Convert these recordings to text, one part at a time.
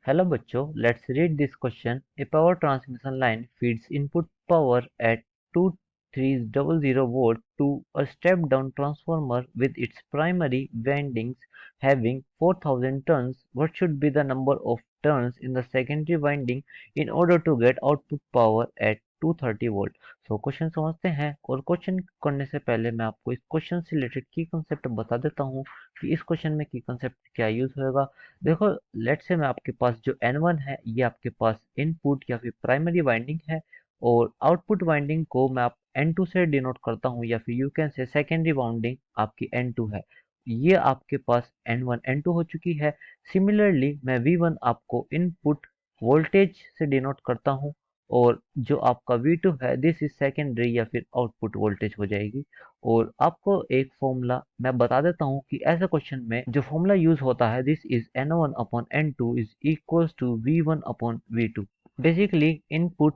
Hello बच्चों, let's read this question. A power transmission line feeds input power at 2300 volt to a step-down transformer with its primary windings having 4000 turns. What should be the number of turns in the secondary winding in order to get output power at 230 volt? So question समझते हैं और question करने से पहले मैं आपको इस question से रिलेटेड की कंसेप्ट बता देता हूँ कि इस क्वेश्चन में की कंसेप्ट क्या यूज होगा। देखो, लेट से मैं आपके पास जो N1 है ये आपके पास इनपुट या फिर प्राइमरी वाइंडिंग है और आउटपुट वाइंडिंग को मैं आप N2 से डिनोट करता हूँ या फिर you can say secondary winding आपकी N2 है। ये आपके पास N1 N2 हो चुकी है। सिमिलरली मैं V1 आपको इनपुट वोल्टेज से डिनोट करता हूँ और जो आपका V2 है दिस इज सेकेंडरी या फिर आउटपुट वोल्टेज हो जाएगी। और आपको एक फॉर्मूला मैं बता देता हूँ कि ऐसे क्वेश्चन में जो फॉर्मूला यूज होता है this is N1 upon N2 is equals to V1 upon V2। Basically input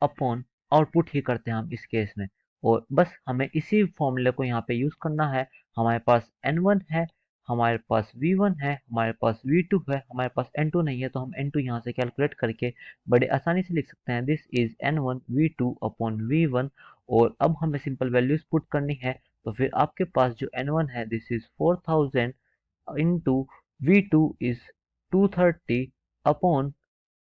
upon output ही करते हैं हम इस केस में और बस हमें इसी फॉर्मूले को यहाँ पे यूज करना है। हमारे पास N1 है, हमारे पास V1 है, हमारे पास V2 है, हमारे पास N2 नहीं है तो हम N2 यहाँ से कैलकुलेट करके बड़े आसानी से लिख सकते हैं this is N1 V2 upon V1। और अब हमें सिंपल वैल्यूज पुट करनी है तो फिर आपके पास जो N1 है this is 4000 into V2 is 230 upon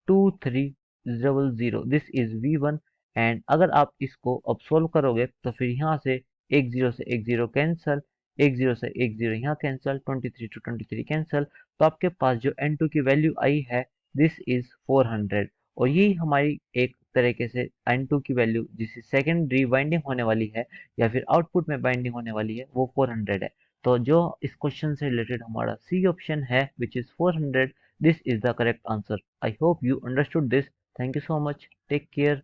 2300 this is V1। And अगर आप इसको अब सोल्व करोगे तो फिर यहाँ से एक जीरो से एक जीरो कैंसल, एक जीरो से एक जीरो यहाँ कैंसल, 23 टू 23 कैंसल, तो आपके पास जो N2 की वैल्यू आई है दिस इज 400। और यही हमारी एक तरीके से N2 की वैल्यू जिससे सेकेंडरी बाइंडिंग होने वाली है या फिर आउटपुट में बाइंडिंग होने वाली है वो 400 है। तो जो इस क्वेश्चन से रिलेटेड हमारा सी ऑप्शन है which is 400, this is the correct answer. I hope you understood this. Thank you so much. Take care.